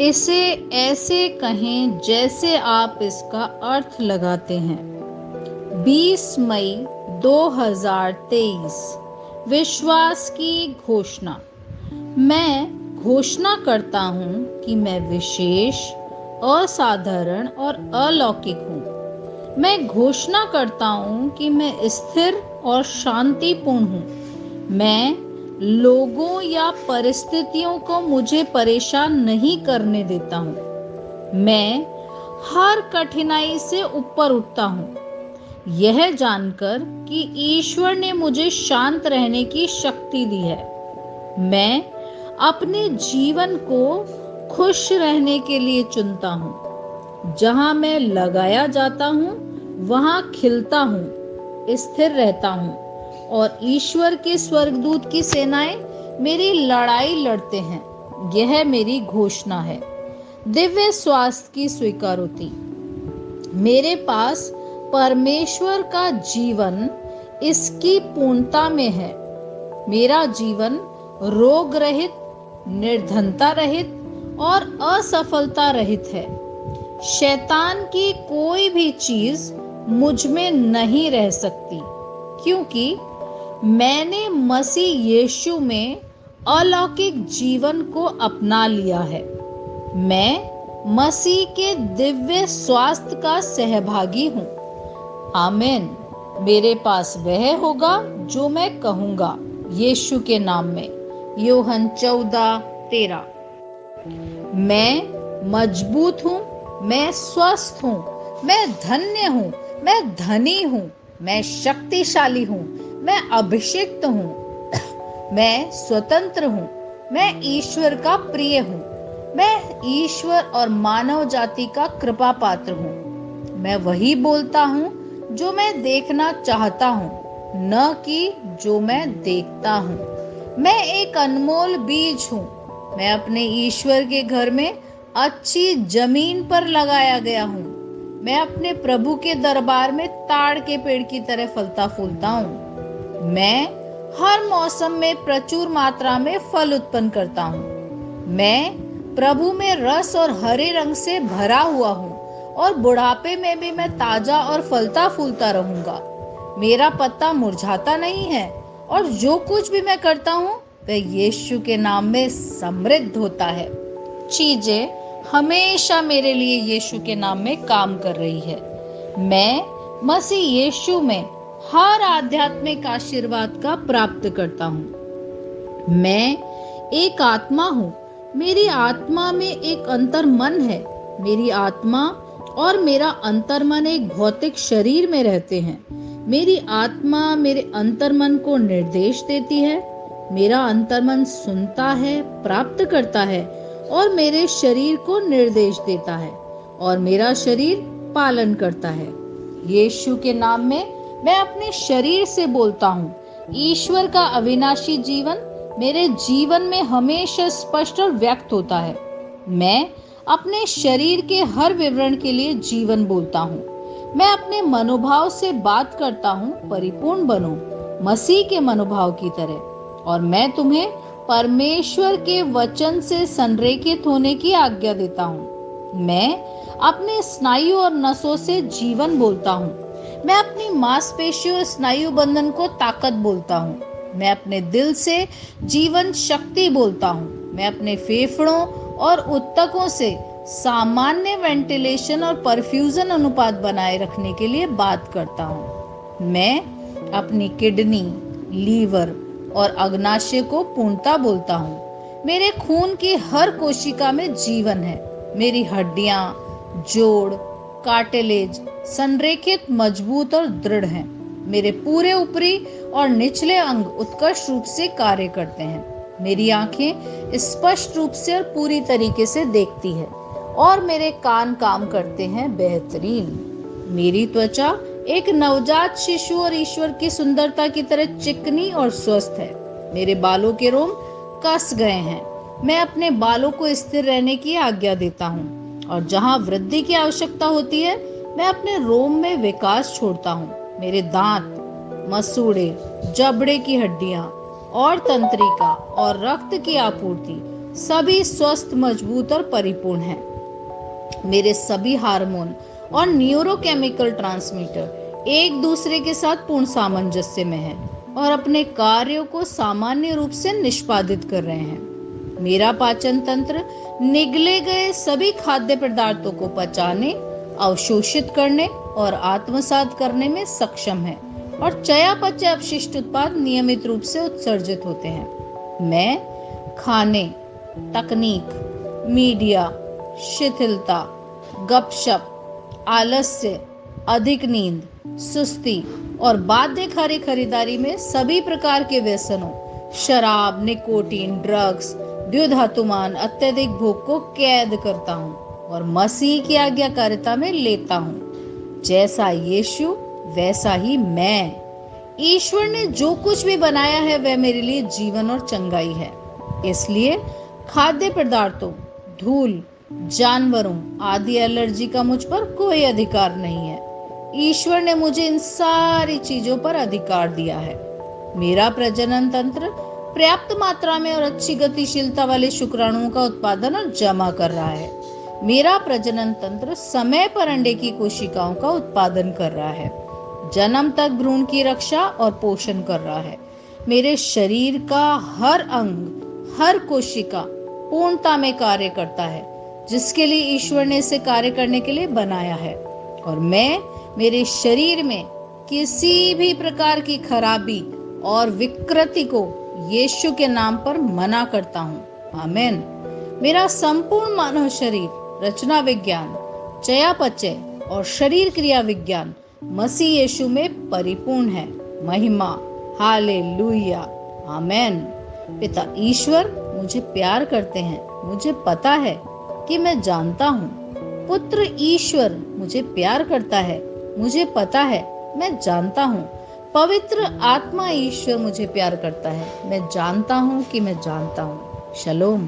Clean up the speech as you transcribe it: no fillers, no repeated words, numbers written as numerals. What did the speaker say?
इसे ऐसे कहें जैसे आप इसका अर्थ लगाते हैं। 20 मई 2023। विश्वास की घोषणा। मैं घोषणा करता हूँ कि मैं विशेष, असाधारण और अलौकिक हूँ। मैं घोषणा करता हूँ कि मैं स्थिर और शांतिपूर्ण हूँ। मैं लोगों या परिस्थितियों को मुझे परेशान नहीं करने देता हूँ। मैं हर कठिनाई से ऊपर उठता हूँ, यह जानकर कि ईश्वर ने मुझे शांत रहने की शक्ति दी है। मैं अपने जीवन को खुश रहने के लिए चुनता हूँ। जहाँ मैं लगाया जाता हूँ वहाँ खिलता हूँ, स्थिर रहता हूँ और ईश्वर के स्वर्गदूत की सेनाएं मेरी लड़ाई लड़ते हैं। यह मेरी घोषणा है। दिव्य स्वास्थ्य की स्वीकारोति। मेरे पास परमेश्वर का जीवन इसकी पूर्णता में है। मेरा जीवन रोग रहित, निर्धनता रहित और असफलता रहित है। शैतान की कोई भी चीज मुझ में नहीं रह सकती, क्योंकि मैंने मसीह यीशु में अलौकिक जीवन को अपना लिया है। मैं मसीह के दिव्य स्वास्थ्य का सहभागी हूँ। आमीन। मेरे पास वह होगा जो मैं कहूँगा, यीशु के नाम में। यूहन्ना 14:13। मैं मजबूत हूँ, मैं स्वस्थ हूँ, मैं धन्य हूँ, मैं धनी हूँ, मैं शक्तिशाली हूँ, मैं अभिषिक्त हूँ, मैं स्वतंत्र हूँ, मैं ईश्वर का प्रिय हूँ, मैं ईश्वर और मानव जाति का कृपा पात्र हूँ। मैं वही बोलता हूँ जो मैं देखना चाहता हूँ, न कि जो मैं देखता हूँ। मैं एक अनमोल बीज हूँ। मैं अपने ईश्वर के घर में अच्छी जमीन पर लगाया गया हूँ। मैं अपने प्रभु के दरबार में ताड़ के पेड़ की तरह फलता फूलता हूँ। मैं हर मौसम में प्रचुर मात्रा में फल उत्पन्न करता हूँ। मैं प्रभु में रस और हरे रंग से भरा हुआ हूँ और बुढ़ापे में भी मैं ताजा और फलता फूलता रहूंगा। मेरा पत्ता मुरझाता नहीं है और जो कुछ भी मैं करता हूँ वह यीशु के नाम में समृद्ध होता है। चीजें हमेशा मेरे लिए यीशु के नाम में काम कर रही है। मैं मसीह यीशु में हर आध्यात्मिक आशीर्वाद का प्राप्त करता हूँ। मैं एक आत्मा हूँ। मेरी आत्मा में एक अंतर मन है। मेरी आत्मा और मेरा अंतर्मन एक भौतिक शरीर में रहते हैं। मेरी आत्मा मेरे अंतर्मन को निर्देश देती है। मेरा अंतर्मन सुनता है, प्राप्त करता है और मेरे शरीर को निर्देश देता है और मेरा शरीर पालन करता है। यीशु के नाम में मैं अपने शरीर से बोलता हूँ, ईश्वर का अविनाशी जीवन मेरे जीवन में हमेशा स्पष्ट और व्यक्त होता है। मैं अपने शरीर के हर विवरण के लिए जीवन बोलता हूँ। मैं अपने मनोभाव से बात करता हूँ, परिपूर्ण बनो मसीह के मनोभाव की तरह। और मैं तुम्हें परमेश्वर के वचन से संरेखित होने की आज्ञा देता हूँ। मैं अपने स्नायु और नसों से जीवन बोलता हूँ। मैं अपनी मांसपेशियों और स्नायु बंधन को ताकत बोलता हूँ। मैं अपने दिल से जीवन शक्ति बोलता हूँ। मैं अपने फेफड़ों और ऊतकों से सामान्य वेंटिलेशन और परफ्यूजन अनुपात बनाए रखने के लिए बात करता हूँ। मैं अपनी किडनी, लीवर और अग्नाशय को पूर्णता बोलता हूँ। मेरे खून की हर कोशिका में जीवन है। मेरी हड्डियां, जोड़, कार्टिलेज संरेखित, मजबूत और दृढ़ हैं। मेरे पूरे ऊपरी और निचले अंग उत्कृष्ट रूप से कार्य करते हैं। मेरी आंखें स्पष्ट रूप से और पूरी तरीके से देखती है और मेरे कान काम करते हैं बेहतरीन। मेरी त्वचा एक नवजात शिशु और ईश्वर की सुंदरता की तरह चिकनी और स्वस्थ है। मेरे बालों के रोम कस गए हैं। मैं अपने बालों को स्थिर रहने की आज्ञा देता हूँ और जहाँ वृद्धि की आवश्यकता होती है मैं अपने रोम में विकास छोड़ता हूँ। मेरे दांत, मसूड़े, जबड़े की हड्डियां और तंत्रिका और रक्त की आपूर्ति सभी स्वस्थ, मजबूत और परिपूर्ण हैं। मेरे सभी हार्मोन और न्यूरोकेमिकल ट्रांसमीटर एक दूसरे के साथ पूर्ण सामंजस्य में हैं और अपने कार्यों को सामान्य रूप से निष्पादित कर रहे हैं। मेरा पाचन तंत्र निगले गए सभी खाद्य पदार्थों को पचाने, अवशोषित करने और आत्मसात करने में सक्षम है और चयापचय अपशिष्ट उत्पाद नियमित रूप से उत्सर्जित होते हैं। मैं खाने, तकनीक, मीडिया, शिथिलता, गपशप, आलस्य, अधिक नींद, सुस्ती और बाध्यकारी खरीदारी में सभी प्रकार के व्यसनों, शराब, निकोटीन, ड्रग्स, द्युधातुमान, अत्यधिक भोग को कैद करता हूँ और मसीह की आज्ञाकारिता में लेता हूँ। जैसा यीशु वैसा ही मैं। ईश्वर ने जो कुछ भी बनाया है वह मेरे लिए जीवन और चंगाई है। इसलिए खाद्य पदार्थों, धूल, जानवरों आदि एलर्जी का मुझ पर कोई अधिकार नहीं है। ईश्वर ने मुझे इन सारी चीजों पर अधिकार दिया है। मेरा प्रजनन तंत्र पर्याप्त मात्रा में और अच्छी गतिशीलता वाले शुक्राणुओं का उत्पादन और जमा कर रहा है। मेरा प्रजनन तंत्र समय पर अंडे की कोशिकाओं का उत्पादन कर रहा है, जन्म तक भ्रूण की रक्षा और पोषण कर रहा है। मेरे शरीर का हर अंग, हर कोशिका पूर्णता में कार्य करता है, जिसके लिए ईश्वर ने इसे कार्य करने के लिए बनाया है। और मैं मेरे शरीर में किसी भी प्रकार की खराबी और विकृति को यीशु के नाम पर मना करता हूँ। आमीन। मेरा संपूर्ण मानव शरीर, रचना विज्ञान, चयापचय और शरीर क्रिया विज्ञान मसीह यीशु में परिपूर्ण है। महिमा, हालेलुया, आमीन। पिता ईश्वर मुझे प्यार करते हैं, मुझे पता है कि मैं जानता हूँ। पुत्र ईश्वर मुझे प्यार करता है, मुझे पता है, मैं जानता हूँ। पवित्र आत्मा ईश्वर मुझे प्यार करता है, मैं जानता हूँ कि मैं जानता हूँ। शलोम।